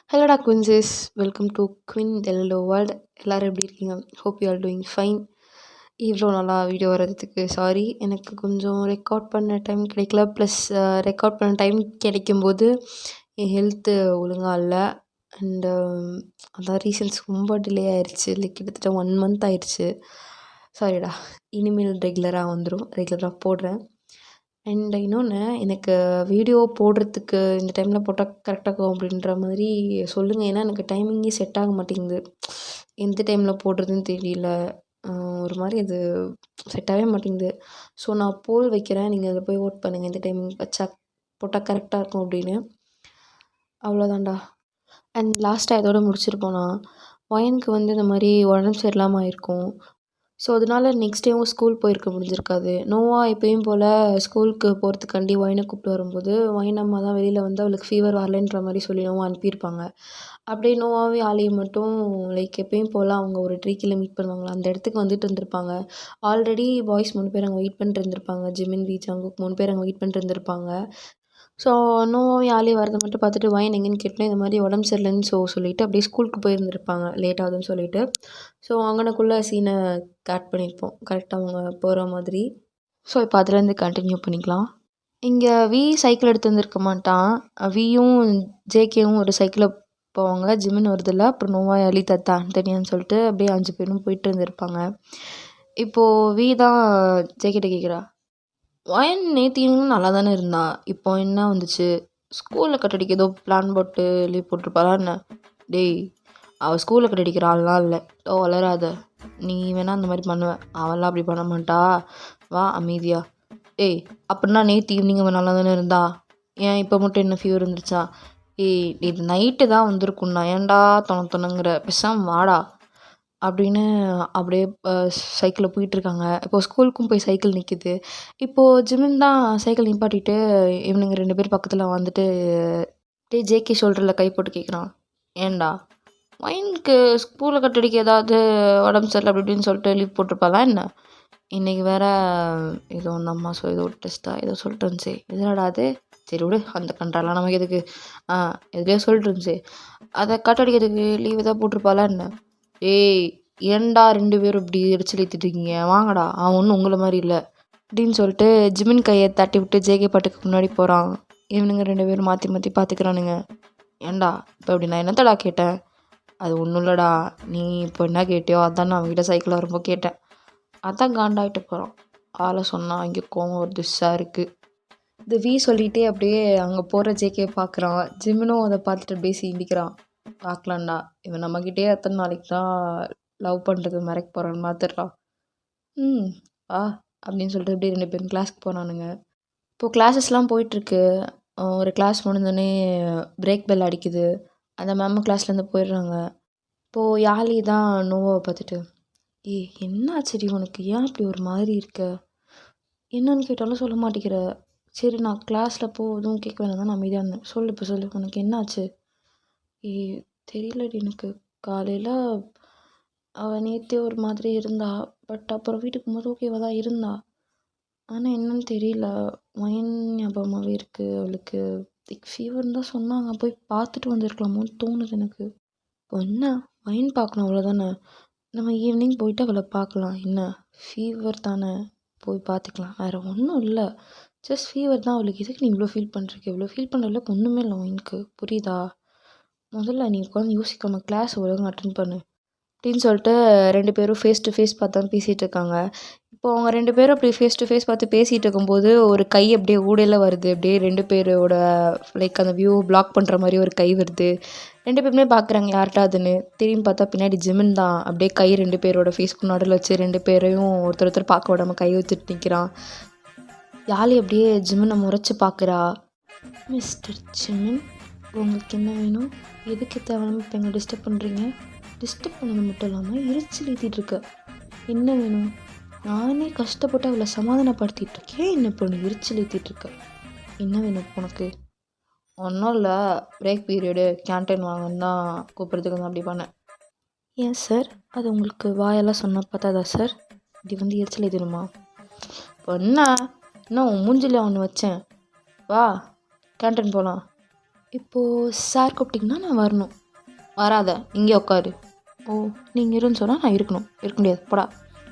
ஹலோடா குயின்ஸஸ், welcome to queen டெல்லோ world. எல்லோரும் எப்படி இருக்கீங்க? Hope you are doing fine. இவ்வளோ நல்லா வீடியோ வர்றதுக்கு சாரி. எனக்கு கொஞ்சம் ரெக்கார்ட் பண்ண டைம் கிடைக்கல. ப்ளஸ் ரெக்கார்ட் பண்ண டைம் கிடைக்கும்போது என் ஹெல்த்து ஒழுங்காக இல்லை. அண்டு அதான் ரீசன்ஸ் ரொம்ப டிலே ஆயிடுச்சு. லைக் கிட்டத்தட்ட 1 மந்த் ஆயிடுச்சு. சாரிடா. இனிமேல் ரெகுலராக வந்துடும். ரெகுலராக போடுறேன். அண்ட் இன்னொன்று, எனக்கு வீடியோ போடுறதுக்கு இந்த டைமில் போட்டால் கரெக்டாக இருக்கும் அப்படின்ற மாதிரி சொல்லுங்கள். ஏன்னா எனக்கு டைமிங்கே செட் ஆக மாட்டேங்குது. எந்த டைமில் போடுறதுன்னு தெரியல. ஒரு மாதிரி அது செட் ஆகவே மாட்டேங்குது. ஸோ நான் போல் வைக்கிறேன். நீங்கள் அதில் போய் ஓட் பண்ணுங்கள். எந்த டைமிங் வச்சா போட்டால் கரெக்டாக இருக்கும் அப்படின்னு. அவ்வளோதான்டா. அண்ட் லாஸ்ட்டாக இதோட முடிச்சிருப்போம். நான் ஒயனுக்கு வந்து இந்த மாதிரி உடம்பு சரியில்லாமல் ஆயிருக்கும். ஸோ அதனால நெக்ஸ்ட் டேவும் ஸ்கூல் போயிருக்க முடிஞ்சிருக்காது. நோவா எப்பயும் போல் ஸ்கூலுக்கு போகிறதுக்காண்டி ஒயினை கூப்பிட்டு வரும்போது ஒயின் அம்மா தான் வெளியில் வந்து அவளுக்கு ஃபீவர் வரலைன்ற மாதிரி சொல்லி நோவா அனுப்பியிருப்பாங்க. அப்படியே நோவாவே ஆலியும் மட்டும் லைக் எப்பயும் போல் அவங்க ஒரு ட்ரீக்கில் மீட் பண்ணுவாங்களா, அந்த இடத்துக்கு வந்துட்டு இருந்திருப்பாங்க. ஆல்ரெடி பாய்ஸ் 3 பேர் அங்கே வெயிட் பண்ணிட்டு இருந்திருப்பாங்க. ஜிமின், வி, ஜங்குக் 3 பேர் அங்கே வெயிட் பண்ணிட்டு இருந்திருப்பாங்க. ஸோ நோவாவும் ஆலி வரதை மட்டும் பார்த்துட்டு ஒயின் எங்கேன்னு கேட்டோன்னே இந்த மாதிரி உடம்பு சரியில்லைன்னு சொல்லிட்டு அப்படியே ஸ்கூலுக்கு போயிருந்திருப்பாங்க லேட் ஆகுதுன்னு சொல்லிட்டு. ஸோ அங்கனக்குள்ளே சீனை கட் பண்ணியிருப்போம் கரெக்டாக அவங்க போகிற மாதிரி. ஸோ இப்போ அதுலேருந்து கண்டினியூ பண்ணிக்கலாம். இங்கே வி சைக்கிள் எடுத்து வந்திருக்க மாட்டான். வியும் ஜேகேவும் ஒரு சைக்கிளில் போவாங்க. ஜிமின் வருதில்ல, அப்புறம் நோவா, அலி, தத்தா, ஆண்டனியான்னு சொல்லிட்டு அப்படியே 5 பேரும் போயிட்டு இருந்திருப்பாங்க. இப்போது வி தான் ஜேகிட்ட கேட்குறா, ஒயன் நேற்று ஈவினிங் நல்லா தானே இருந்தா, இப்போ என்ன வந்துச்சு? ஸ்கூலில் கட்டடிக்க ஏதோ பிளான் போட்டு லீவ் போட்டிருப்பாளா என்ன? டேய், அவள் ஸ்கூலில் கட்டடிக்கிற ஆள்லாம் இல்லை. வளராத. நீ வேணா அந்த மாதிரி பண்ணுவேன், அவெல்லாம் அப்படி பண்ண மாட்டா. வா அமைதியா. ஏய், அப்படின்னா நேற்று ஈவினிங் அவன் நல்லா தானே இருந்தா, ஏன் இப்போ மட்டும் என்ன ஃபீவர் இருந்துச்சா? ஏய், இது நைட்டு தான் வந்திருக்குண்ணா, ஏன்டா தொணங்கிற, பேசாம வாடா அப்படின்னு அப்படியே சைக்கிளில் போயிட்டுருக்காங்க. இப்போது ஸ்கூலுக்கும் போய் சைக்கிள் நிற்கிது. இப்போது ஜிமின் தான் சைக்கிள் நிப்பாட்டிட்டு இவனுங்க 2 பேர் பக்கத்தில் வந்துட்டு டே ஜேகே ஷோல்டரில் கை போட்டு கேட்குறான், ஏன்டா ஒயினுக்கு ஸ்கூலில் கட்டடிக்க ஏதாவது உடம்பு சரியில்லை அப்படி இப்படின்னு சொல்லிட்டு லீவ் போட்டிருப்பாளா என்ன? இன்றைக்கி வேற ஏதோ அந்த அம்மா ஏதோ டெஸ்ட்டா ஏதோ சொல்லிட்டு இருந்துச்சு. எதுனாடா அது? சரி விடு, அந்த கண்டாலாம் நமக்கு எதுக்கு. எதுலேயோ சொல்லிட்டு இருந்துச்சு. அதை கட்டடிக்கிறதுக்கு லீவு தான் போட்டிருப்பாளா என்ன? ஏய், ஏன்டா 2 பேரும் இப்படி எரிச்சல் ஏற்றிட்டுருக்கீங்க, வாங்கடா, அவன் ஒன்றும் உங்களை மாதிரி இல்லை அப்படின்னு சொல்லிட்டு ஜிமின் கையை தட்டி விட்டு ஜேகே பாட்டுக்கு முன்னாடி போகிறான். இவனுங்க 2 பேரும் மாற்றி மாற்றி பார்த்துக்கிறானுங்க. ஏன்டா இப்போ அப்படி நான் என்னத்தடா கேட்டேன்? அது ஒன்றும் இல்லைடா, நீ இப்போ என்ன கேட்டியோ அதான் நான் அவங்ககிட்ட சைக்கிளில் வரும்போது கேட்டேன். அதான் காண்டாகிட்டு போகிறான். ஆளை சொன்னால் அங்கே கோவம் ஒரு திஷ்ஷாக இருக்குது. இந்த வி சொல்லிகிட்டே அப்படியே அங்கே போகிற ஜேகே பார்க்குறான். ஜிமினும் அதை பார்த்துட்டு அப்படியே சீண்டிக்கிறான். பார்க்கலாம்டா, இவன் நம்மக்கிட்டே எத்தனை நாளைக்கு தான் லவ் பண்ணுறது மறைக்க போகிறான்னு பார்த்துடுறான். அப்படின்னு சொல்லிட்டு அப்படியே 2 பேரும் கிளாஸ்க்கு போனானுங்க. இப்போது கிளாஸஸ்லாம் போயிட்டுருக்கு. ஒரு கிளாஸ் முடிஞ்சோடனே பிரேக் பெல் அடிக்குது. அந்த மேம் கிளாஸ்லேருந்து போயிடுறாங்க. இப்போது யாழி தான் நோவாவை பார்த்துட்டு, ஏய் என்னாச்சுடி உனக்கு, ஏன் அப்படி ஒரு மாதிரி இருக்க? என்னன்னு கேட்டாலும் சொல்ல மாட்டேங்கிற. சரி, நான் கிளாஸில் எதுவும் கேட்க வேணாம் தான் நான் அமைதியாக இருந்தேன். சொல்லு, இப்போ சொல்லு, உனக்கு என்னாச்சு? ஏய் தெரியலடி, எனக்கு காலையில் அவள் நேற்றே ஒரு மாதிரி இருந்தா, பட் அப்புறம் வீட்டுக்கு போகும்போது ஓகேவாக தான் இருந்தா. ஆனால் என்னன்னு தெரியல, ஒயின் ஞாபகமாகவே இருக்குது அவளுக்கு. ஃபீவர்னு தான் சொன்னாங்க, போய் பார்த்துட்டு வந்திருக்கலாமோன்னு தோணுது எனக்கு. இப்போ என்ன, ஒயின் பார்க்கணும் அவ்வளோதானே, நம்ம ஈவினிங் போயிட்டு அவளை பார்க்கலாம். என்ன, ஃபீவர் தானே, போய் பார்த்துக்கலாம், வேறு ஒன்றும் இல்லை. ஜஸ்ட் ஃபீவர் தான் அவளுக்கு. எதுக்கு நீ இவ்வளோ ஃபீல் பண்ணுறீங்க? இவ்வளோ ஃபீல் பண்ணுறதுல ஒன்றுமே இல்லை ஒயினுக்கு, புரியுதா? முதல்ல நீ உட்காந்து யோசிக்காமல் கிளாஸ் ஒழுங்காக அட்டன் பண்ணு அப்படின்னு சொல்லிட்டு 2 பேரும் ஃபேஸ் டு ஃபேஸ் பார்த்து பேசிகிட்டு இருக்காங்க. இப்போது அவங்க 2 பேரும் அப்படி ஃபேஸ் டு ஃபேஸ் பார்த்து பேசிகிட்டு இருக்கும்போது ஒரு கை அப்படியே ஊடையில் வருது. அப்படியே 2 பேரோட லைக் அந்த வியூ பிளாக் பண்ணுற மாதிரி ஒரு கை வருது. 2 பேருமே பார்க்குறாங்க யார்ட்டாதுன்னு. திரும்பி பார்த்தா பின்னாடி ஜிமின் தான் அப்படியே கை 2 பேரோட ஃபேஸ்க்கு நடுவில் வச்சு 2 பேரையும் ஒருத்தர் பார்க்க விடாமல் கை வச்சுட்டு நிற்கிறான். யாழி அப்படியே ஜிமினை முறைச்சி பார்க்குறா. மிஸ்டர் ஜிமின், உங்களுக்கு என்ன வேணும்? எதுக்கு தேவையில்லாமல் இப்போ எங்களை டிஸ்டர்ப் பண்ணுறீங்க? டிஸ்டர்ப் பண்ணது மட்டும் இல்லாமல் எரிச்சல் ஏற்றிட்டுருக்க. என்ன வேணும்? நானே கஷ்டப்பட்டு அவளை சமாதானப்படுத்திகிட்ருக்கேன், என்ன இப்போ நீ எரிச்சல் ஏற்றிட்டுருக்க? என்ன வேணும் உனக்கு? ஒன்றும் இல்லை, பிரேக் பீரியடு கேன்டீன் வாங்கன்னு தான் கூப்பிட்றதுக்கு தான் அப்படி பண்ணேன். ஏன் சார், அது உங்களுக்கு வாயெல்லாம் சொன்னால் பார்த்தாதா சார் இப்படி எரிச்சல் ஏற்றணுமா? இப்போ என்ன உன் மூஞ்சில் ஒன்று வச்சேன், வா கேன்டீன் போகலாம். இப்போது சார் கூப்பிட்டிங்கன்னா நான் வரணும். வராத இங்கே உட்காரு. ஓ நீங்கள் இருன்னு சொன்னால் நான் இருக்கணும். இருக்க முடியாது போடா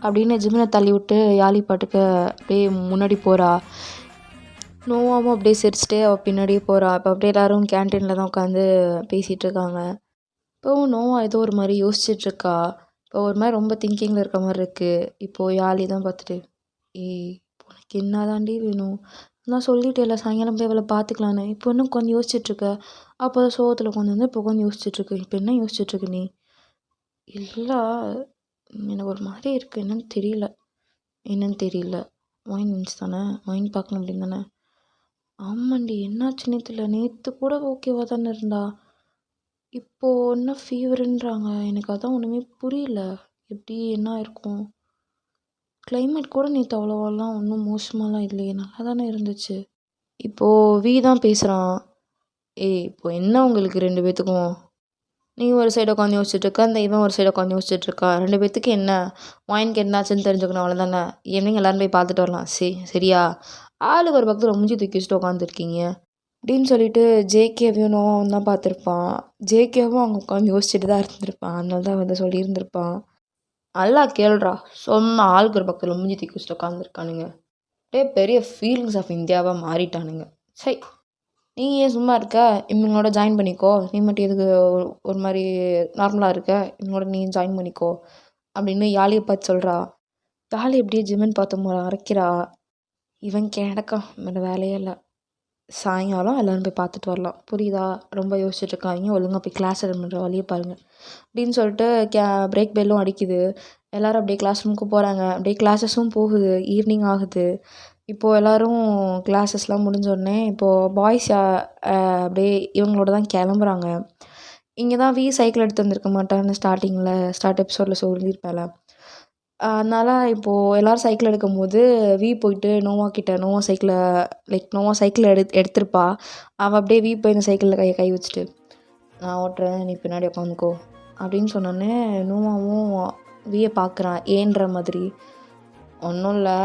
அப்படின்னு ஜிமினை தள்ளி விட்டு யாழி பாட்டுக்கு அப்படியே முன்னாடி போகிறா. நோவாவும் அப்படியே சிரிச்சிட்டே அவள் பின்னாடியே போகிறா. இப்போ அப்படியே எல்லோரும் கேன்டீனில் தான் உட்காந்து பேசிகிட்டு இருக்காங்க. இப்போவும் நோவா ஏதோ ஒரு மாதிரி யோசிச்சுட்ருக்கா. இப்போ ஒரு மாதிரி ரொம்ப திங்கிங்கில் இருக்க மாதிரி இருக்குது. இப்போது யாழி தான் பார்த்துட்டு, ஏய் உனக்கு என்ன தாண்டி வேணும்? நான் சொல்லிட்டேன்ல சாயங்காலம் போய் அவளை பார்த்துக்கலான்னு. இப்போ இன்னும் உட்காந்து யோசிச்சுட்ருக்க. அப்போ தான் சோகத்தில் உட்காந்து வந்து இப்போ உட்காந்து யோசிச்சுட்ருக்கு. இப்போ என்ன யோசிச்சுட்ருக்க நீ? இல்லை எனக்கு ஒரு மாதிரி இருக்குது. என்னன்னு தெரியல. வைன் மீன்ஸ் தானே? வைன் பார்க்கணும் அப்படின்னு தானே? ஆமாண்டி என்னாச்சுன்னே தெரியல. நேற்று கூட ஓகேவா தானே இருந்தா. இப்போது என்ன ஃபீவருன்றாங்க. எனக்கு அதான் ஒன்றுமே புரியல. எப்படி என்ன இருக்கும்? கிளைமேட் கூட நேற்று அவ்வளோவாலாம் ஒன்றும் மோசமாலாம் இல்லையே, நல்லா தானே இருந்துச்சு. இப்போது வி தான் பேசுகிறான். ஏய் இப்போ என்ன உங்களுக்கு 2 பேத்துக்கும்? நீ ஒரு சைடு உட்காந்து யோசிச்சுட்ருக்க, அந்த இவன் ஒரு சைடு உட்காந்து யோசிச்சுட்ருக்கா. 2 பேத்துக்கு என்ன? வாயினுக்கு என்னாச்சுன்னு தெரிஞ்சுக்கணும் அவ்வளோதானே. ஈவினிங் எல்லோரும் போய் பார்த்துட்டு வரலாம். சரியா? ஆளுக்கு ஒரு பக்கத்தில் மூஞ்சி தூக்கி வச்சுட்டு உட்காந்துருக்கீங்க அப்படின்னு சொல்லிட்டு ஜேகேவையும் நோவாவும் தான் பார்த்துருப்பான். ஜேகேவும் அங்கே உட்காந்து யோசிச்சுட்டு தான் இருந்திருப்பான். அதனால தான் வந்து சொல்லியிருந்திருப்பான். நல்லா கேளுடா, சொன்ன ஆளுக்கு ஒரு பக்கத்தில் மூஞ்சி தூக்கி வச்சுட்டு உட்காந்துருக்கானுங்க. அப்படியே பெரிய ஃபீலிங்ஸ் ஆஃப் இந்தியாவாக மாறிட்டானுங்க. சரி நீ ஏன் சும்மா இருக்க? இவங்களோட ஜாயின் பண்ணிக்கோ. நீ மட்டும் எதுக்கு ஒரு மாதிரி நார்மலாக இருக்க? இவங்களோட நீ ஜாயின் பண்ணிக்கோ அப்படின்னு யாழியை பார்த்து சொல்கிறா. யாழி எப்படியே ஜிம்முன்னு பார்த்து அரைக்கிறா. இவன் கிடக்கான், வேறு வேலையே இல்லை. சாயங்காலம் எல்லோரும் போய் பார்த்துட்டு வரலாம். புரியுதா? ரொம்ப யோசிச்சுட்ருக்காங்க. ஒழுங்காக போய் கிளாஸ் அட்டெண்ட் பண்ணுற வழியை பாருங்கள் அப்படின்னு சொல்லிட்டு பிரேக் பெல்லும் அடிக்குது. எல்லோரும் அப்படியே கிளாஸ் ரூமுக்கு போகிறாங்க. அப்படியே கிளாஸஸும் போகுது. ஈவினிங் ஆகுது. இப்போது எல்லோரும் கிளாஸஸ்லாம் முடிஞ்சோடனே இப்போது பாய்ஸ் அப்படியே இவங்களோட தான் கிளம்புறாங்க. இங்கே தான் வி சைக்கிள் எடுத்து வந்திருக்க மாட்டான்னு ஸ்டார்ட் எபிசோடில் சொல்லியிருப்பேன்ல. அதனால் இப்போது எல்லோரும் சைக்கிள் எடுக்கும்போது வி போயிட்டு நோவா சைக்கிளை எடுத்திருப்பா. அவள் அப்படியே வி போய் இந்த சைக்கிளில் கை வச்சுட்டு, நான் ஓட்டுறேன் நீ பின்னாடி உட்காந்துக்கோ அப்படின்னு சொன்னோன்னே நோவாவும் வியை பார்க்குறான் ஏன்ற மாதிரி. ஒன்றும் இல்லை,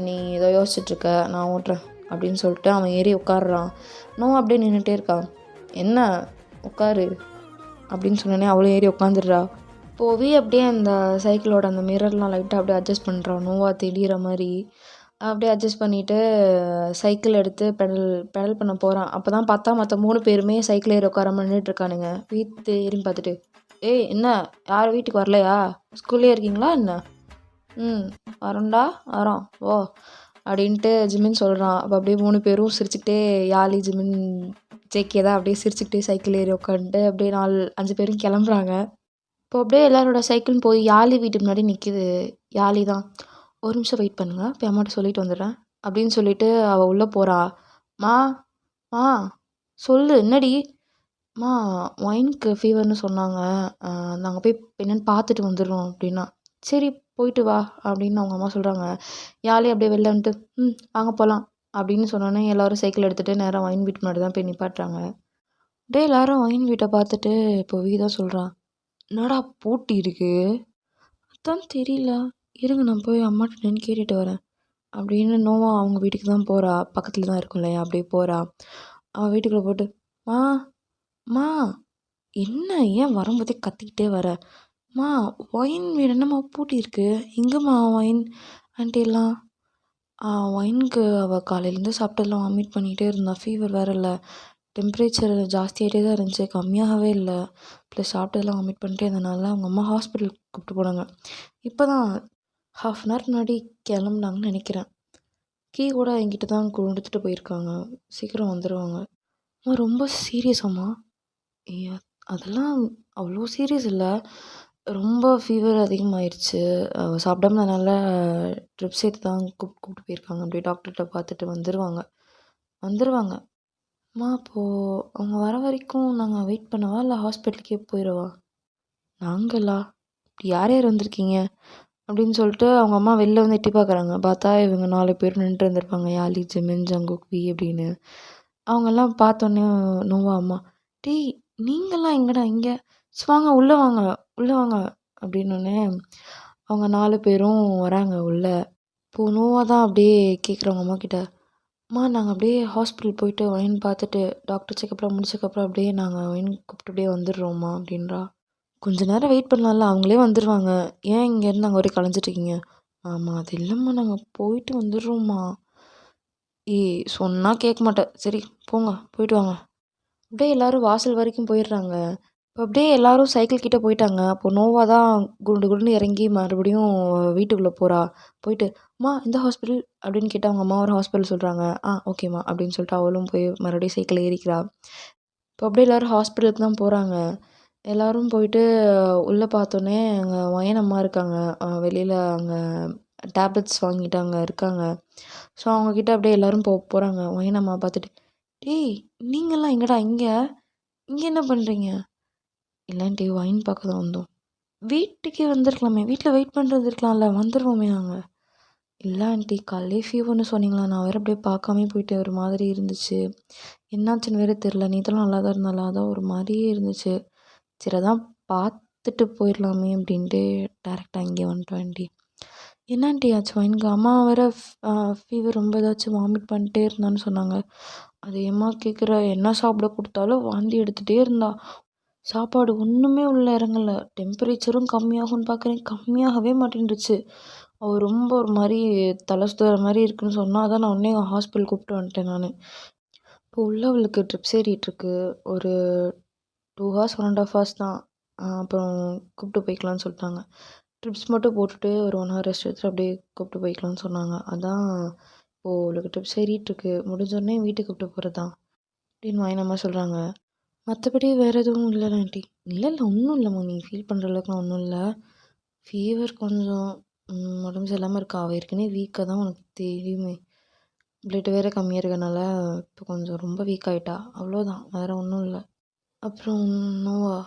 நீ ஏதோ யோசிச்சுட்ருக்க, நான் ஓட்டுறேன் அப்படின்னு சொல்லிட்டு அவன் ஏறி உட்காடுறான். நோவா அப்படியே நின்றுட்டே இருக்கான். என்ன உட்காரு அப்படின்னு சொன்னோன்னே அவளும் ஏறி உட்காந்துடுறா. போவி அப்படியே அந்த சைக்கிளோட அந்த மிரர்லாம் லைட்டாக அப்படியே அட்ஜஸ்ட் பண்ணுறான். நோவா தெரிகிற மாதிரி அப்படியே அட்ஜஸ்ட் பண்ணிவிட்டு சைக்கிள் எடுத்து பெடல் பண்ண போகிறான். அப்போ தான் பார்த்தா மற்ற 3 பேருமே சைக்கிள் ஏறி உட்காராம நின்றுட்டுருக்கானுங்க. வீட்டு ஏறின்னு பார்த்துட்டு, ஏய் என்ன யாரும் வீட்டுக்கு வரலையா? ஸ்கூல்லே இருக்கீங்களா என்ன? வரோண்டா வரோம் ஓ அப்படின்ட்டு ஜிமின் சொல்கிறான். அப்போ அப்படியே 3 பேரும் சிரிச்சுக்கிட்டே யாழி ஜிமின் ஜேகே தான் அப்படியே சிரிச்சுக்கிட்டே சைக்கிள் ஏறி உட்காந்துட்டு அப்படியே 4-5 பேரும் கிளம்புறாங்க. இப்போ அப்படியே எல்லாரோட சைக்கிளும் போய் யாழி வீட்டு முன்னாடி நிற்கிது. யாழி தான், ஒரு நிமிஷம் வெயிட் பண்ணுங்கள், போய் அம்மாட்ட சொல்லிட்டு வந்துடுறேன் அப்படின்னு சொல்லிட்டு அவள் உள்ளே போகிறா. மா மா சொல்லு என்னடி? மா ஒயினுக்கு ஃபீவர்னு சொன்னாங்க, நாங்கள் போய் என்னன்னு பார்த்துட்டு வந்துடுறோம் அப்படின்னா. சரி போயிட்டு வா அப்படின்னு அவங்க அம்மா சொல்கிறாங்க. யாழி அப்படியே வெளில வந்துட்டு வாங்க போகலாம் அப்படின்னு சொன்னோன்னே எல்லோரும் சைக்கிள் எடுத்துகிட்டு நேராக ஒயின் வீட்டு முன்னாடி தான் போய் நிப்பாட்டுறாங்க. அப்படியே எல்லோரும் ஒயின் வீட்டை பார்த்துட்டு இப்போ வீ தான் சொல்கிறான், என்னடா போட்டி இருக்குது? அதான் தெரியல, இருங்க நான் போய் அம்மாட்ட என்னன்னு கேட்டுட்டு வரேன் அப்படின்னு நோவா அவங்க வீட்டுக்கு தான் போகிறா. பக்கத்தில் தான் இருக்கும் இல்லையா, அப்படியே போகிறா. அவள் வீட்டுக்குள்ளே போட்டு, மா மா என்ன ஏன் வரும்போதே கத்திக்கிட்டே வர? மா ஒயின் வீடு என்னம்மா பூட்டி இருக்கு, எங்கேம்மா ஒயின் ஆண்டி ஒயினுக்கு அவள் காலையிலேருந்து சாப்பிட்டதெல்லாம் வாமிட் பண்ணிகிட்டே இருந்தா. ஃபீவர் வேறு இல்லை, டெம்பரேச்சர் ஜாஸ்தியாகிட்டே தான் இருந்துச்சு, கம்மியாகவே இல்லை. ப்ளஸ் சாப்பிட்டதெல்லாம் வாமிட் பண்ணிட்டே இருந்தனால அவங்க அம்மா ஹாஸ்பிட்டலுக்கு கூப்பிட்டு போனாங்க. இப்போ தான் 1/2 அன் ஹவர் முன்னாடி கிளம்புனாங்கன்னு நினைக்கிறேன். கீ கூட என்கிட்ட தான் கொடுத்துட்டு போயிருக்காங்க, சீக்கிரம் வந்துடுவாங்க. அம்மா ரொம்ப சீரியஸாம்மா? அதெல்லாம் அவ்வளோ சீரியஸ் இல்லை, ரொம்ப ஃபீவர் அதிகமாகிடுச்சு, சாப்பிடாம அதனால் ட்ரிப்ஸ் ஏற்றி தான் கூப்பிட்டு போயிருக்காங்க. அப்படியே டாக்டர்கிட்ட பார்த்துட்டு வந்துடுவாங்க. அம்மா அப்போது அவங்க வர வரைக்கும் நாங்கள் வெயிட் பண்ணவா இல்லை ஹாஸ்பிட்டலுக்கே போயிடவா? நாங்களா? யார் யார் வந்திருக்கீங்க அப்படின்னு சொல்லிட்டு அவங்க அம்மா வெளில வந்து எட்டி பார்க்குறாங்க. பார்த்தா இவங்க 4 பேர் நின்றுட்டு இருந்திருப்பாங்க, யாழி, ஜிமின், ஜங்குக், வி அப்படின்னு. அவங்கெல்லாம் பார்த்தோன்னே நோவா அம்மா, டேய் நீங்களாம் எங்கடா இங்கே, வாங்க உள்ளே வாங்க உள்ளே வாங்க அப்படின்னோடனே அவங்க 4 பேரும் வராங்க உள்ளே. இப்போது நோவா தான் அப்படியே கேட்குறவங்க அம்மா கிட்ட, நாங்கள் அப்படியே ஹாஸ்பிட்டல் போயிட்டு ஒயின் பார்த்துட்டு டாக்டர் செக்கப்லாம் முடிச்சதுக்கப்புறம் அப்படியே நாங்கள் ஒயின் கூப்பிட்டு அப்படியே வந்துடுறோம்மா அப்படின்றா. கொஞ்ச நேரம் வெயிட் பண்ணலாம்ல, அவங்களே வந்துடுவாங்க. ஏன் இங்கேருந்து அங்கே வரைக்கும் கலைஞ்சிட்ருக்கீங்க? ஆமாம் அது இல்லைம்மா நாங்கள் போயிட்டு வந்துடுறோம்மா. ஏய் சொன்னால் கேட்க மாட்டேன். சரி போங்க போயிட்டு வாங்க. அப்படியே எல்லோரும் வாசல் வரைக்கும் போயிடுறாங்க. இப்போ அப்படியே எல்லோரும் சைக்கிள் கிட்ட போயிட்டாங்க. அப்போ நோவா தான் குண்டு குண்டுன்னு இறங்கி மறுபடியும் வீட்டுக்குள்ளே போகிறா. போயிட்டு அம்மா இந்த ஹாஸ்பிட்டல் அப்படின்னு கேட்டால் அவங்க அம்மா ஒரு ஹாஸ்பிட்டல் சொல்கிறாங்க. ஓகேம்மா அப்படின்னு சொல்லிட்டு அவளும் போய் மறுபடியும் சைக்கிள் ஏறிக்கிறா. இப்போ அப்படியே எல்லோரும் ஹாஸ்பிட்டலுக்கு தான் போகிறாங்க. எல்லோரும் போயிட்டு உள்ளே பார்த்தோன்னே அங்கே ஒயன் அம்மா இருக்காங்க. வெளியில் அங்கே டேப்லெட்ஸ் வாங்கிட்டு அங்கே இருக்காங்க. ஸோ அவங்கக்கிட்ட அப்படியே எல்லோரும் போகிறாங்க. ஒயன் அம்மா பார்த்துட்டு, டேய் நீங்கள்லாம் எங்கடா இங்கே இங்கே என்ன பண்ணுறீங்க? இல்லைன்ட்டு ஒயின் பார்க்க தான் வந்தோம். வீட்டுக்கே வந்திருக்கலாமே, வீட்டில் வெயிட் பண்ணுறது இருக்கலாம்ல, வந்துடுவோமே நாங்கள். இல்லை ஆண்டி காலையிலே ஃபீவர்னு சொன்னீங்களா, நான் வேறு அப்படியே பார்க்காமே போயிட்டேன். ஒரு மாதிரி இருந்துச்சு. என்னாச்சுன்னு வேறு தெரில. நேற்றுலாம் நல்லா தான் இருந்தாலும் அதான் ஒரு மாதிரியே இருந்துச்சு. சரி அதான் பார்த்துட்டு போயிடலாமே அப்படின்ட்டு டேரெக்டாக இங்கே வந்துட்டோம் ஆண்டி. என்ன ஆண்டி ஆச்சு ஒயினுக்கு? அம்மா வேறு ஃபீவர் ரொம்ப ஏதாச்சும் வாமிட் பண்ணிட்டே இருந்தான்னு சொன்னாங்க. அது ஏம்மா கேட்குற? என்ன சாப்பிட கொடுத்தாலும் வாந்தி எடுத்துகிட்டே இருந்தா. சாப்பாடு ஒன்றுமே உள்ள இறங்கல. டெம்பரேச்சரும் கம்மியாகும்னு பார்க்குறேன், கம்மியாகவே மாட்டேன்ருச்சு. அவள் ரொம்ப ஒரு மாதிரி தலை சுற்றுற மாதிரி இருக்குன்னு சொன்னா, அதான் நான் உடனே ஹாஸ்பிட்டல் கூப்பிட்டு வந்துட்டேன் நான். இப்போ உள்ள அவளுக்கு ட்ரிப்ஸ் ஏறிட்டுருக்கு. ஒரு 2 ஹார்ஸ் 1.5 ஹார்ஸ் தான். அப்புறம் கூப்பிட்டு போய்க்கலான்னு சொல்லிட்டாங்க. ட்ரிப்ஸ் மட்டும் போட்டுட்டு ஒரு 1 ஹவர் ரெஸ்ட் எடுத்துட்டு அப்படியே கூப்பிட்டு போய்க்கலான்னு சொன்னாங்க. அதான் இப்போது அவளுக்கு ட்ரிப்ஸ் ஏறிட்டுருக்கு. முடிஞ்சோடனே வீட்டுக்கு கூப்பிட்டு போகிறது தான் அப்படின்னு வாயினம்மா சொல்கிறாங்க. மற்றபடி வேறு எதுவும் இல்லைல்ல ஆண்டி? இல்லை ஒன்றும் இல்லைம்மா, நீ ஃபீல் பண்ணுற அளவுக்குலாம் ஒன்றும் இல்லை. ஃபீவர் கொஞ்சம் உடம்பு சரியில்லாமல் இருக்கா. அவள் ஏற்கனவே வீக்காக தான் உனக்கு தெரியுமே. பிளட் வேறு கம்மியாக இருக்கனால இப்போ கொஞ்சம் ரொம்ப வீக் ஆகிட்டா. அவ்வளோதான், வேறு ஒன்றும் இல்லை. அப்புறம் நோவா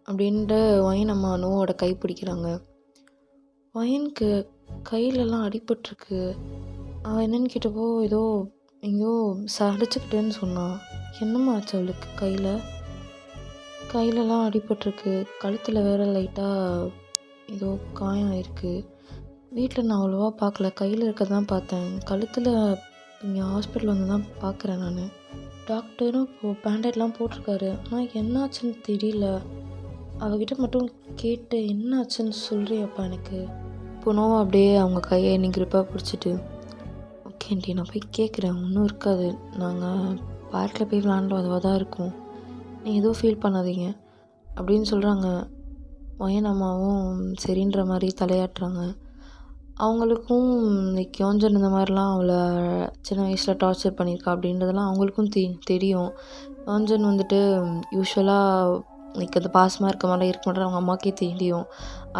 அப்படின்ட்டு ஒயின் அம்மா நோவோட கை பிடிக்கிறாங்க. ஒயினுக்கு கையிலலாம் அடிபட்டிருக்கு. அவள் என்னன்னு கேட்டப்போ ஏதோ எங்கேயோ அடிச்சுக்கிட்டேன்னு சொன்னான். என்னம்மா ஆச்சு அவளுக்கு? கையிலலாம் அடிபட்டிருக்கு. கழுத்தில் வேறு லைட்டாக ஏதோ காயம் ஆயிருக்கு. வீட்டில் நான் அவ்வளோவா பார்க்கல, கையில் இருக்க தான் பார்த்தேன். கழுத்தில் இங்கே ஹாஸ்பிட்டல் வந்து தான் பார்க்குறேன் நான். டாக்டரும் இப்போது பேண்டேட்லாம் போட்டிருக்காரு. ஆனால் என்னாச்சுன்னு தெரியல. அவகிட்ட மட்டும் கேட்டு என்னாச்சுன்னு சொல்கிறியாப்பா எனக்கு? நோவா அப்படியே அவங்க கையை நீ கிரிப்பாக பிடிச்சிட்டு, ஓகே ஆண்டி நான் போய் கேட்குறேன், ஒன்றும் இருக்காது, நாங்கள் பார்க்கில் போய் விளாண்டோம், அதுவாக தான் இருக்கும், நீங்கள் எதுவும் ஃபீல் பண்ணாதீங்க அப்படின்னு சொல்கிறாங்க. ஒயன் அம்மாவும் சரின்ற மாதிரி தலையாட்டுறாங்க. அவங்களுக்கும் யோஞ்சன் இந்த மாதிரிலாம் அவளை சின்ன வயசில் டார்ச்சர் பண்ணியிருக்கா அப்படின்றதெல்லாம் அவங்களுக்கும் தெரியும். யோஞ்சன் வந்துட்டு யூஸ்வலாக அந்த பாசமாக இருக்க மாதிரிலாம் இருக்க மாட்டேன் அவங்க அம்மாக்கே தெரியும்.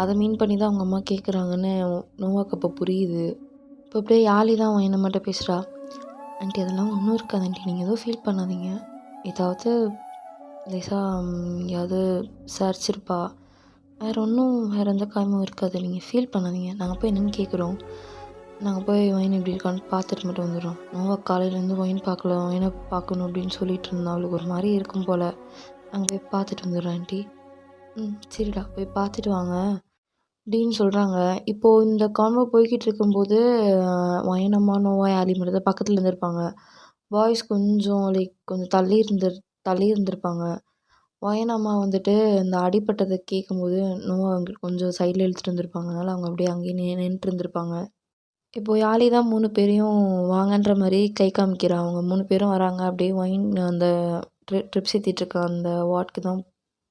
அதை மீன் பண்ணி தான் அவங்க அம்மா கேட்குறாங்கன்னு நோவாக்கு அப்போ புரியுது. இப்போ அப்படியே யாழி தான் அவன் என்ன மட்டும் பேசுகிறா. ஆண்டி அதெல்லாம் ஒன்றும் இருக்காது ஆண்டி, நீங்கள் எதுவும் ஃபீல் பண்ணாதீங்க, ஏதாவது லேசாக எங்கேயாவது விசாரிச்சிருப்பா, வேறு எந்த காயமும் இருக்காது, நீங்கள் ஃபீல் பண்ணாதீங்க, நாங்கள் போய் என்னென்னு கேட்குறோம், நாங்கள் போய் ஒயின் எப்படி இருக்கான்னு பார்த்துட்டு மட்டும் வந்துடுறோம். நோவா காலையிலேருந்து ஒயின் பார்க்கல, ஒயினை பார்க்கணும் அப்படின்னு சொல்லிட்டு இருந்தா. அவளுக்கு ஒரு மாதிரி இருக்கும் போல். நாங்கள் போய் பார்த்துட்டு வந்துடுறோம் ஆண்டி. சரிடா போய் பார்த்துட்டு வாங்க அப்படின்னு சொல்கிறாங்க. இப்போது இந்த கான்வோ போய்கிட்டு இருக்கும்போது ஒயனம்மா நோவா யாழி மட்டும் தான் பக்கத்தில் இருந்திருப்பாங்க. பாய்ஸ் கொஞ்சம் கொஞ்சம் தள்ளி இருந்திருப்பாங்க. ஒயனம்மா வந்துட்டு இந்த அடிப்பட்டதை கேட்கும்போது நோவா கொஞ்சம் சைடில் இழுத்துட்டு வந்திருப்பாங்க. அதனால் அவங்க அப்படியே அங்கேயே நின்றுட்டு இருந்திருப்பாங்க. இப்போது யாழி தான் 3 பேரையும் வாங்கன்ற மாதிரி கை காமிக்கிறா. அவங்க 3 பேரும் வராங்க. அப்படியே ஒயின் அந்த ட்ரிப்ஸ் ஏற்றிட்டுருக்க அந்த வார்டுக்கு தான்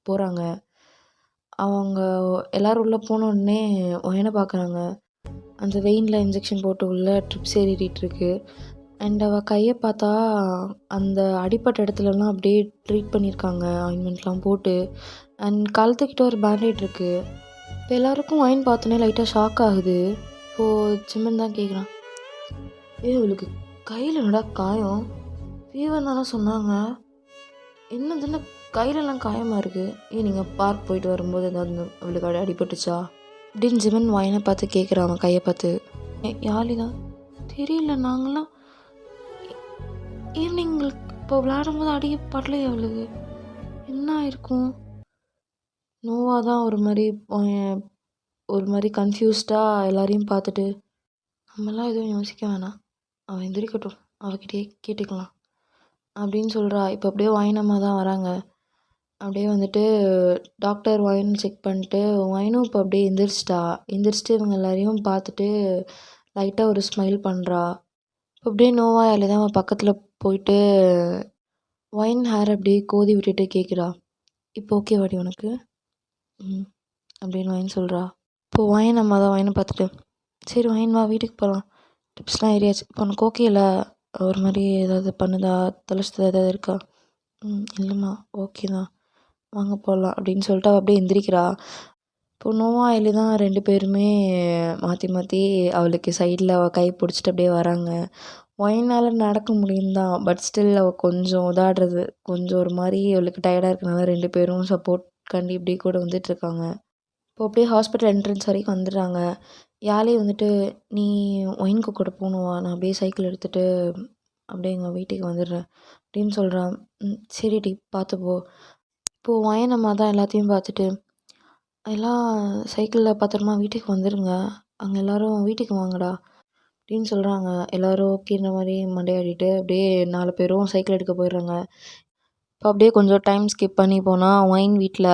போகிறாங்க. அவங்க எல்லோரும் உள்ளே போனோடனே ஒயனை பார்க்குறாங்க. அந்த வெயினில் இன்ஜெக்ஷன் போட்டு உள்ள ட்ரிப்ஸ் ஏறிட்டுருக்கு. அண்ட் அவள் கையை பார்த்தா அந்த அடிப்பட்ட இடத்துலலாம் அப்படியே ட்ரீட் பண்ணியிருக்காங்க, ஆயின்மெண்ட்லாம் போட்டு. அண்ட் கழுத்துக்கிட்ட ஒரு பேண்டேட் இருக்குது. இப்போ எல்லாருக்கும் ஒயின் பார்த்தோன்னே லைட்டாக ஷாக் ஆகுது. இப்போது சிம்மன் தான் கேட்குறான், இவளுக்கு கையில் என்னடா காயம்? ஃபீவர் தானே சொன்னாங்க, என்னதுன்னு கையிலலாம் காயமாக இருக்குது, நீங்கள் பார்க் போயிட்டு வரும்போது ஏதாவது அவளுக்கு அடிபட்டுச்சா அப்படின்னு ஜிமன் வாயினை பார்த்து கேட்குறான் அவன் கையை பார்த்து. யாழி தான் தெரியல, நாங்களாம் ஈவினிங் இப்போ விளையாடும் போது அடிப்படலையே அவளுக்கு, என்ன ஆயிருக்கும்? நோவா தான் ஒரு மாதிரி கன்ஃபியூஸ்டாக எல்லாரையும் பார்த்துட்டு, நம்மளாம் எதுவும் யோசிக்க வேணாம், அவன் எந்திரிக்கட்டும், அவகிட்டயே கேட்டுக்கலாம் அப்படின்னு சொல்கிறா. இப்போ அப்படியே ஒயினம்மா தான் வராங்க. அப்படியே வந்துட்டு டாக்டர் ஒயின் செக் பண்ணிட்டு ஒயினும் இப்போ அப்படியே எந்திரிச்சிட்டா. எந்திரிச்சிட்டு இவங்க எல்லாரையும் பார்த்துட்டு லைட்டாக ஒரு ஸ்மைல் பண்ணுறா. இப்போ அப்படியே நோவாயால தான் அவன் பக்கத்தில் போயிட்டு ஒயின் ஹேர் அப்படியே கோதி விட்டுட்டு கேட்குறா. இப்போ ஓகேவாடி உனக்கு? ம் அப்படின்னு ஒயின் சொல்கிறா. இப்போ ஒயின் அம்மா தான் ஒயினை பார்த்துட்டு சரி ஒயின் வா வீட்டுக்கு போகலாம். டிப்ஸ்லாம் ஏறியாச்சு. இப்போ உனக்கு ஓகே இல்லை? ஒரு மாதிரி ஏதாவது பண்ணுதா? தொலைச்சது ஏதாவது இருக்கா? இல்லைம்மா ஓகே தான், வாங்க போகலாம் அப்படின்னு சொல்லிட்டு அவள் அப்படியே எந்திரிக்கிறா. இப்போ நோவா எலி தான் 2 பேருமே மாற்றி மாற்றி அவளுக்கு சைடில் அவள் கை பிடிச்சிட்டு அப்படியே வராங்க. ஒயினால் நடக்க முடியும் தான், பட் ஸ்டில் அவள் கொஞ்சம் உதாடுறது கொஞ்சம் ஒரு மாதிரி அவளுக்கு டயர்டாக இருக்கனால 2 பேரும் சப்போர்ட் கண்டி இப்படி கூட வந்துட்டுருக்காங்க. இப்போ அப்படியே ஹாஸ்பிட்டல் என்ட்ரன்ஸ் வரைக்கும் வந்துடுறாங்க. யாழி வந்துட்டு நீ ஒயின்க்கு கூட போகணுவா, நான் அப்படியே சைக்கிள் எடுத்துகிட்டு அப்படியே எங்கள் வீட்டுக்கு வந்துடுறேன் அப்படின்னு சொல்கிறான். சரிடி பார்த்து போ. இப்போது ஒயின் அம்மா தான் எல்லாத்தையும் பார்த்துட்டு எல்லாம் சைக்கிளில் பத்திரமா வீட்டுக்கு வந்துடுங்க, அங்கே எல்லோரும் வீட்டுக்கு வாங்கடா அப்படின்னு சொல்கிறாங்க. எல்லோரும் ஓகேன்ற மாதிரி மண்டையாடிட்டு அப்படியே 4 பேரும் சைக்கிள் எடுக்க போயிடுறாங்க. இப்போ அப்படியே கொஞ்சம் டைம் ஸ்கிப் பண்ணி போனால் ஒயின் வீட்டில்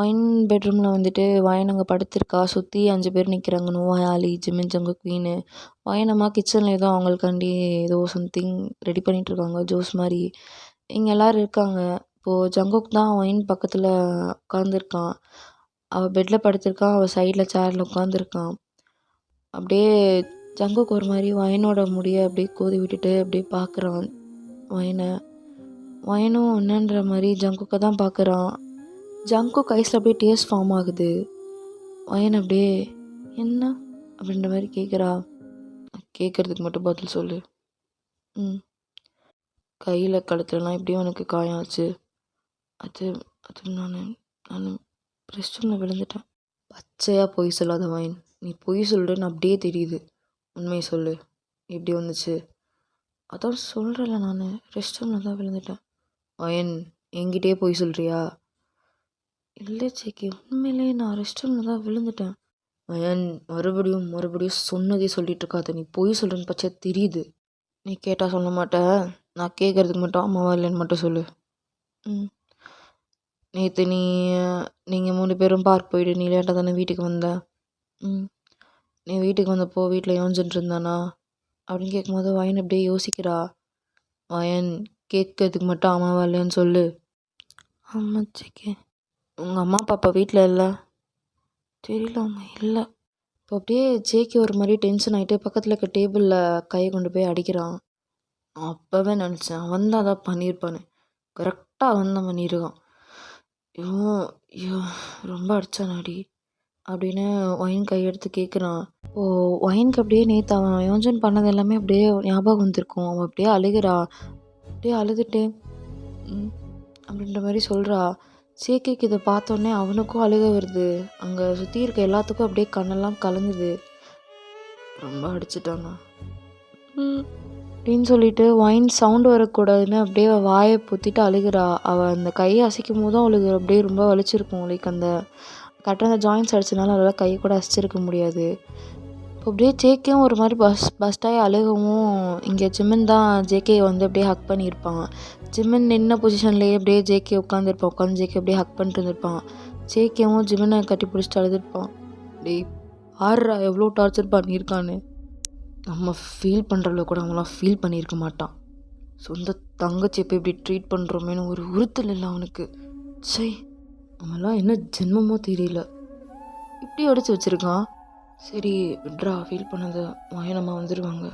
ஒயின் பெட்ரூமில் வந்துட்டு ஒயின் அங்கே படுத்திருக்கா. சுற்றி 5 பேர் நிற்கிறாங்க. நோவா, யாழி, ஜிமின், ஜங்கு, குவீனு. ஒயின் அம்மா கிச்சனில் ஏதோ அவங்களுக்காண்டி ஏதோ சம்திங் ரெடி பண்ணிகிட்ருக்காங்க, ஜூஸ் மாதிரி. இங்கே எல்லோரும் இருக்காங்க. இப்போது ஜங்குக் தான் ஒயின் பக்கத்தில் உட்காந்துருக்கான். அவள் பெட்டில் படுத்திருக்கான், அவள் சைடில் சேரில் உட்காந்துருக்கான். அப்படியே ஜங்குக்கு ஒரு மாதிரி ஒயினோட முடியை அப்படியே கோதி விட்டுட்டு அப்படியே பார்க்குறான் ஒயினை. ஒயினும் என்னன்ற மாதிரி ஜங்குக்கை தான் பார்க்குறான். ஜங்குக் ஐஸில் அப்படியே டேஸ்ட் ஃபார்ம் ஆகுது. ஒயின் அப்படியே என்ன அப்படின்ற மாதிரி கேட்குறா. கேட்குறதுக்கு மட்டும் பதில் சொல்லு. கையில் கழுத்துலலாம் எப்படியும் எனக்கு காயம் ஆச்சு. அது அது நான் ரெஸ்ட் ரூமில் விழுந்துட்டேன். பச்சையாக பொய் சொல்லாத ஒயின், நீ பொய் சொல்கிறேன்னு அப்படியே தெரியுது. உண்மையை சொல்லு, எப்படி வந்துச்சு? அதான் சொல்கிறேன்ல, நான் ரெஸ்ட் ரூமில் தான் விழுந்துட்டேன். ஒயின் என்கிட்டயே பொய் சொல்கிறியா? இல்லை சேக்கி, உண்மையிலே நான் ரெஸ்ட் ரூமில் தான் விழுந்துட்டேன். ஒயின் மறுபடியும் மறுபடியும் சொன்னதே சொல்லிட்டு இருக்காத, நீ பொய் சொல்கிறேன்னு பச்சை தெரியுது. நீ கேட்டால் சொல்ல மாட்டேன், நான் கேட்குறதுக்கு மட்டும் அம்மாவா இல்லைன்னு மட்டும் சொல்லு. நேற்று நீங்கள் 3 பேரும் பார்க் போயிட்டு நீ லேட்டாக தானே வீட்டுக்கு வந்த? நீ வீட்டுக்கு வந்தப்போ வீட்டில் யோசிச்சுட்டு இருந்தானா அப்படின்னு கேட்கும்போது ஒயின் அப்படியே யோசிக்கிறா. ஒயின் கேட்கறதுக்கு மட்டும் அம்மாவா இல்லைன்னு சொல்லு. ஆமாம் சேக்கி. உங்கள் அம்மா பாப்பா வீட்டில் இல்லை? தெரியல, அவங்க இல்லை. இப்போ அப்படியே ஜேகே ஒரு மாதிரி டென்ஷன் ஆகிட்டு பக்கத்தில் இருக்க டேபிளில் கையை கொண்டு போய் அடிக்கிறான். அப்போவே நினச்சேன் அவன் தான் அதான் பண்ணியிருப்பானு. கரெக்டாக அவன் தான் பண்ணியிருக்கான். ஐயோ ரொம்ப அடிச்சானாடி அப்படின்னு ஒயின் கையெடுத்து கேட்குறான். ஓ ஒயினுக்கு அப்படியே நேற்று அவன் யோஜன் பண்ணது எல்லாமே அப்படியே ஞாபகம் வந்திருக்கும். அவன் அப்படியே அழுகிறா. அப்படியே அழுதுட்டு அப்படின்ற மாதிரி சொல்கிறா. சேக்கைக்கு இதை பார்த்தோன்னே அவனுக்கும் அழுக வருது. அங்கே சுற்றி இருக்க எல்லாத்துக்கும் அப்படியே கண்ணெல்லாம் கலங்குது. ரொம்ப அடிச்சிட்டாங்க அப்படின்னு சொல்லிட்டு ஒயின் சவுண்டு வரக்கூடாதுன்னு அப்படியே வாயை பொத்திட்டு அழுகிறா. அவள் அந்த கையை அசைக்கும் போதும் அவளுக்கு அப்படியே ரொம்ப வலிச்சிருக்கும். லைக் அந்த கரெக்டாக அந்த ஜாயின்ஸ் அடிச்சதுனால அவளால் கையை கூட அசைச்சிருக்க முடியாது. இப்போ அப்படியே ஜேகேவும் ஒரு மாதிரி பஸ்டாகி அழுகவும் இங்கே ஜிமின் தான் ஜேகே வந்து அப்படியே ஹக் பண்ணியிருப்பான். ஜிமின் நின்ன பொசிஷன்லேயே அப்படியே ஜேகே உட்காந்துருப்பான். உட்காந்து ஜேகே அப்படியே ஹக் பண்ணிட்டு இருந்திருப்பான். ஜேகேவும் ஜிமினை கட்டி பிடிச்சிட்டு அழுதுருப்பான். அப்படியே ஆடுறா எவ்வளோ டார்ச்சர் பண்ணியிருக்கான்னு. நம்ம ஃபீல் பண்ணுற அளவு கூட அவங்களாம் ஃபீல் பண்ணியிருக்க மாட்டான். சொந்த தங்கச்சி இப்போ இப்படி ட்ரீட் பண்ணுறோமேனு ஒரு உறுத்தல் இல்லை அவனுக்கு. சை, அவன்லாம் என்ன ஜென்மமோ தெரியல, இப்படி அடித்து வச்சுருக்கான். சரி விட்ரா, ஃபீல் பண்ணது ஒயினம்மா வந்துடுவாங்க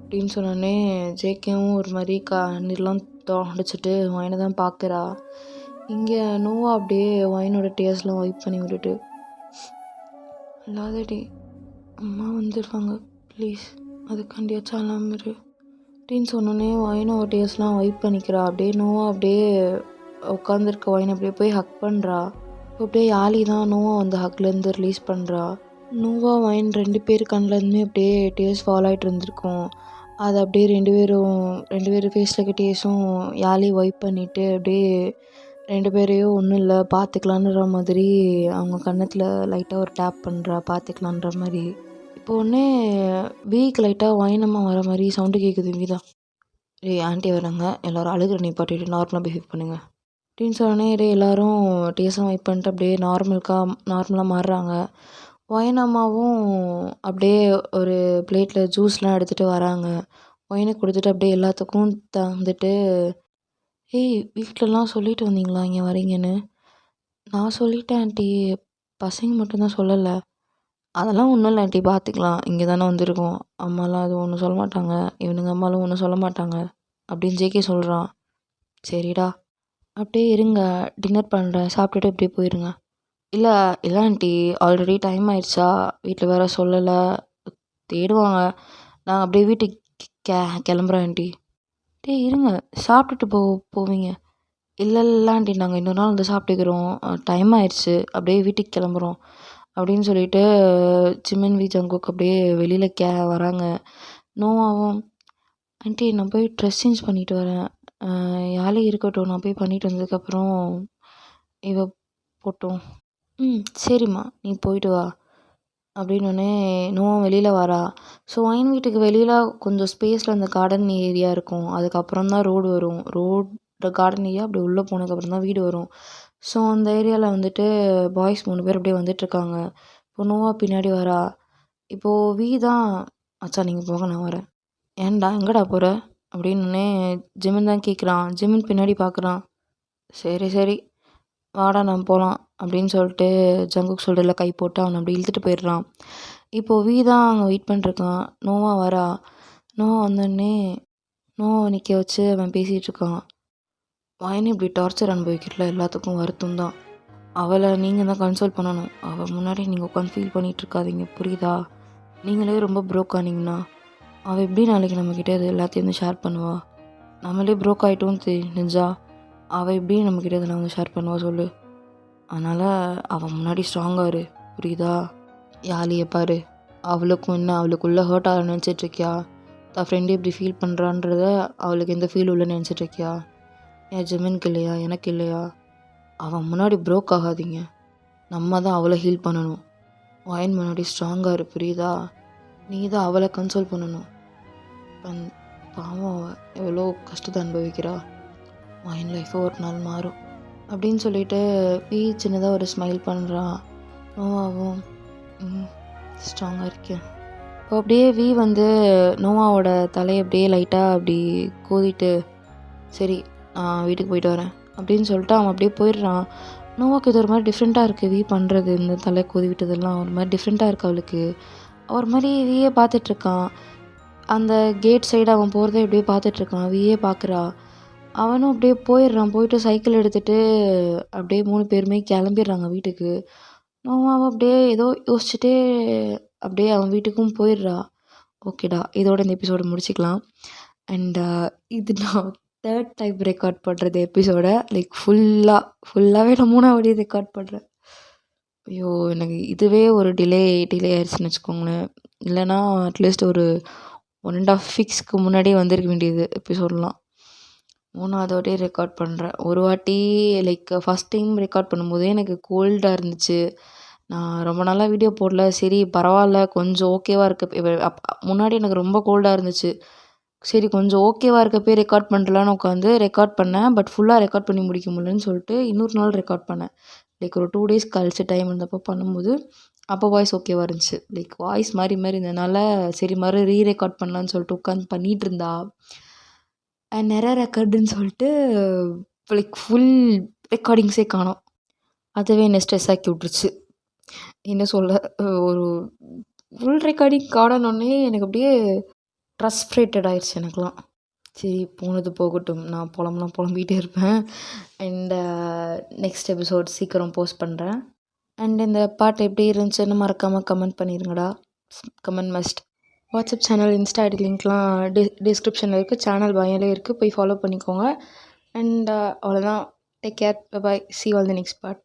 அப்படின்னு சொன்னோடனே ஜேகேவும் ஒரு மாதிரி கண்ணீர்லாம் அடிச்சுட்டு ஒயினை தான் பார்க்குறா. இங்கே நோவா அப்படியே ஒயினோட டேஸ்ட்லாம் வைப் பண்ணி விட்டுட்டு இல்லாதடி அம்மா வந்துடுவாங்க ப்ளீஸ், அதுக்காண்டியாச்சும் அல்லாமல் இரு அப்படின்னு சொன்னோன்னே ஒயினோட டேஸ்ட்லாம் வைப் பண்ணிக்கிறா. அப்படியே நோவா அப்படியே உட்காந்துருக்க ஒயினை அப்படியே போய் ஹக் பண்ணுறா. அப்படியே யாழி தான் நோவா வந்து ஹக்லேருந்து ரிலீஸ் பண்ணுறா. நோவா ஒயின் 2 பேர் கண்ணிலேருந்துமே அப்படியே டேஸ் ஃபால் ஆகிட்டு இருந்திருக்கும். அது அப்படியே 2 பேர் ஃபேஸில் இருக்க டேஸும் யாழி வைப் பண்ணிவிட்டு அப்படியே 2 பேரையும் ஒன்றும் இல்லை பார்த்துக்கலான்ற மாதிரி அவங்க கன்னத்தில் லைட்டாக ஒரு டேப் பண்ணுறா, பார்த்துக்கலான்ற மாதிரி. இப்போ உடனே வீக்கு லைட்டாக ஒயினம்மா வர மாதிரி சவுண்டு கேட்குது. வீதா டேய் ஆன்ட்டி வராங்க, எல்லாரும் அழுகுற நிப்பாட்டிட்டு நார்மலாக பிஹேவ் பண்ணுங்க அப்படின்னு சொன்னோடனே எல்லாரும் டேஸாக வெயிட் பண்ணிட்டு அப்படியே நார்மலாக மாறுறாங்க. ஒயின் அம்மாவும் அப்படியே ஒரு பிளேட்டில் ஜூஸ்லாம் எடுத்துகிட்டு வராங்க. ஒயினை கொடுத்துட்டு அப்படியே எல்லாத்துக்கும் தந்துட்டு, ஏய் வீட்டிலலாம் சொல்லிட்டு வந்தீங்களா இங்கே வரீங்கன்னு? நான் சொல்லிட்டேன் ஆன்ட்டி, பசங்க மட்டும்தான் சொல்லலை. அதெல்லாம் ஒன்றும் இல்லை ஆன்ட்டி, பார்த்துக்கலாம், இங்கே தானே வந்திருக்கோம், அம்மாலாம் எதுவும் ஒன்றும் சொல்ல மாட்டாங்க, இவனுங்க அம்மாலும் ஒன்றும் சொல்ல மாட்டாங்க அப்படின்னு ஜேகே சொல்கிறான். சரிடா, அப்படியே இருங்க, டின்னர் பண்ணுறேன், சாப்பிட்டுட்டு அப்படியே போயிருங்க. இல்லை இல்லை ஆன்ட்டி, ஆல்ரெடி டைம் ஆயிடுச்சா, வீட்டில் வேறு சொல்லலை, தேடுவாங்க, நாங்கள் அப்படியே வீட்டுக்கு கிளம்புறோம் ஆன்ட்டி. டேய் இருங்க, சாப்பிட்டுட்டு போவீங்க. இல்லை இல்லை ஆன்ட்டி, நாங்கள் இன்னொரு நாள் வந்து சாப்பிட்டுக்கிறோம், டைம் ஆயிடுச்சு, அப்படியே வீட்டுக்கு கிளம்புறோம் அப்படின்னு சொல்லிட்டு ஜிமின் ஜங்குக் அப்படியே வெளியில் வராங்க. நோவாவும், ஆன்ட்டி நான் போய் ட்ரெஸ் சேஞ்ச் பண்ணிட்டு வரேன், யாழே இருக்கட்டும், நான் போய் பண்ணிட்டு வந்ததுக்கப்புறம் இவ போட்டோம். சரிம்மா நீ போயிட்டு வா அப்படின்னோடனே நோவா வெளியில் வரா. ஸோ ஒயின் வீட்டுக்கு வெளியில் கொஞ்சம் ஸ்பேஸில் அந்த கார்டன் ஏரியா இருக்கும், அதுக்கப்புறம் தான் ரோடு வரும். கார்டன் ஏரியா அப்படி உள்ளே போனதுக்கப்புறம் தான் வீடு வரும். ஸோ அந்த ஏரியாவில் வந்துட்டு பாய்ஸ் 3 பேர் அப்படியே வந்துட்டுருக்காங்க. இப்போ நோவா பின்னாடி வரா. இப்போது தான், மச்சான் நீங்கள் போங்க நான் வரேன். ஏன்டா எங்கடா போகிற அப்படின்னே ஜிமின் தான் கேட்குறான். ஜிமின் பின்னாடி பார்க்குறான். சரி சரி வாடா நம்ம போகலாம் அப்படின்னு சொல்லிட்டு ஜங்குக் ஷோல்டரில் கை போட்டு அவனை அப்படி இழுத்துட்டு போயிடுறான். இப்போது தான் அங்கே வெயிட் பண்ணிருக்கான். நோவா வரா. நோவா வந்தோடனே நோவா நிற்க வச்சு அவன் பேசிகிட்டு இருக்கான். வயனு இப்படி டார்ச்சர் அனுபவிக்கிறதுல எல்லாத்துக்கும் வருத்தம் தான். அவளை நீங்கள் தான் கன்சோல் பண்ணணும். அவள் முன்னாடி நீங்கள் உட்காந்து ஃபீல் பண்ணிகிட்டு இருக்காதீங்க, புரியுதா? நீங்களே ரொம்ப ப்ரோக் ஆனீங்கன்னா அவள் எப்படி நாளைக்கு நம்மக்கிட்ட இது எல்லாத்தையும் வந்து ஷேர் பண்ணுவா? நம்மளே ப்ரோக் ஆகிட்டோம் தெரிஞ்சா அவள் எப்படி நம்மக்கிட்ட இதெல்லாம் வந்து ஷேர் பண்ணுவா சொல்லு? அதனால் அவன் முன்னாடி ஸ்ட்ராங்காக இரு, புரியுதா? யாழியை பாரு, அவளுக்கும் என்ன அவளுக்குள்ளே ஹர்ட் ஆக நினச்சிட்ருக்கியா? தான் ஃப்ரெண்டு இப்படி ஃபீல் பண்ணுறான்றத அவளுக்கு எந்த ஃபீல் உள்ள நினச்சிட்ருக்கியா? ஏன் ஜிமினுக்கு இல்லையா, எனக்கு இல்லையா? அவன் முன்னாடி ப்ரோக் ஆகாதீங்க, நம்ம தான் அவளை ஹீல் பண்ணணும். வயன் முன்னாடி ஸ்ட்ராங்காக இரு, புரியுதா? நீ தான் அவளை கன்சோல் பண்ணணும். பாவம் அவள் எவ்வளோ கஷ்டத்தை அனுபவிக்கிறா. வயன் லைஃபை ஒரு நாள் மாறும் அப்படின்னு சொல்லிட்டு சின்னதாக ஒரு ஸ்மைல் பண்ணுறான். நோவாவும் ஸ்ட்ராங்காக இருக்கேன். இப்போ அப்படியே வந்து நோவாவோட தலையை அப்படியே லைட்டாக அப்படி கோதிட்டு, சரி வீட்டுக்கு போயிட்டு வரேன் அப்படின்னு சொல்லிட்டு அவன் அப்படியே போயிடுறான். நோவாக்கு இது ஒரு மாதிரி டிஃப்ரெண்ட்டாக இருக்குது பண்ணுறது, இந்த தலை கோதி விட்டதெல்லாம் ஒரு மாதிரி டிஃப்ரெண்ட்டாக இருக்குது அவளுக்கு. ஒரு மாதிரி வீயே பார்த்துட்ருக்கான். அந்த கேட் சைடு அவன் போகிறத அப்படியே பார்த்துட்ருக்கான். வீயே பார்க்குறா. அவனும் அப்படியே போயிடுறான். போயிட்டு சைக்கிள் எடுத்துகிட்டு அப்படியே 3 பேருமே கிளம்பிடுறாங்க வீட்டுக்கு. நோவாவும் அப்படியே ஏதோ யோசிச்சுட்டே அப்படியே அவன் வீட்டுக்கும் போயிடுறா. ஓகேடா, இதோட இந்த எபிசோடு முடிச்சுக்கலாம். அண்ட் இது நான் 3rd டைம் ரெக்கார்ட் பண்ணுறது எபிசோடை, லைக் ஃபுல்லாகவே நான் 3ஆவது ரெக்கார்ட் பண்ணுறேன். ஐயோ எனக்கு இதுவே ஒரு டிலே ஆயிடுச்சுன்னு வச்சுக்கோங்களேன். இல்லைனா அட்லீஸ்ட் ஒரு 1.5 வீக்ஸ்க்கு முன்னாடியே வந்திருக்க வேண்டியது எபிசோடெலாம். 3ஆவதோடய ரெக்கார்ட் பண்ணுறேன். ஒரு வாட்டி லைக் ஃபஸ்ட் டைம் ரெக்கார்ட் பண்ணும்போதே எனக்கு கோல்டாக இருந்துச்சு. நான் ரொம்ப நாளாக வீடியோ போடல, சரி பரவாயில்ல கொஞ்சம் ஓகேவாக இருக்க. முன்னாடி எனக்கு ரொம்ப கோல்டாக இருந்துச்சு. சரி கொஞ்சம் ஓகேவாக இருக்கப்போ ரெக்கார்ட் பண்ணுறலான்னு உட்காந்து ரெக்கார்ட் பண்ணேன். பட் ஃபுல்லாக ரெக்கார்ட் பண்ணி முடிக்க முடியலன்னு சொல்லிட்டு இன்னொரு நாள் ரெக்கார்ட் பண்ணேன். லைக் ஒரு 2 டேஸ் கழிச்சு டைம் இருந்தப்போ பண்ணும்போது அப்போ வாய்ஸ் ஓகேவாக இருந்துச்சு. லைக் வாய்ஸ் மாறி இருந்ததுனால சரி ரெக்கார்ட் பண்ணலான்னு சொல்லிட்டு உட்காந்து பண்ணிகிட்டு இருந்தா நிறைய ரெக்கார்டுன்னு சொல்லிட்டு லைக் ஃபுல் ரெக்கார்டிங்ஸே காணோம். அதுவே என்ன ஸ்ட்ரெஸ் ஆக்கி விட்ருச்சு. என்ன சொல்ல, ஒரு ஃபுல் ரெக்கார்டிங் காணோன்னே எனக்கு அப்படியே ஃப்ரஸ்ட்ரேட்டட் ஆயிடுச்சு எனக்குலாம். சரி போனது போகட்டும், நான் புலம்பிகிட்டே இருப்பேன். அண்ட் நெக்ஸ்ட் எபிசோட் சீக்கிரம் போஸ்ட் பண்ணுறேன். அண்ட் இந்த பாட்டு எப்படி இருந்துச்சுன்னு மறக்காமல் கமெண்ட் பண்ணிடுங்கடா. Comment must. WhatsApp channel, insta ID லிங்க்லாம் டிஸ்கிரிப்ஷனில் இருக்குது, சேனல் பயோலே இருக்குது, போய் ஃபாலோ பண்ணிக்கோங்க. அண்ட் அவ்வளோதான். Take care, bye. See you all the next part.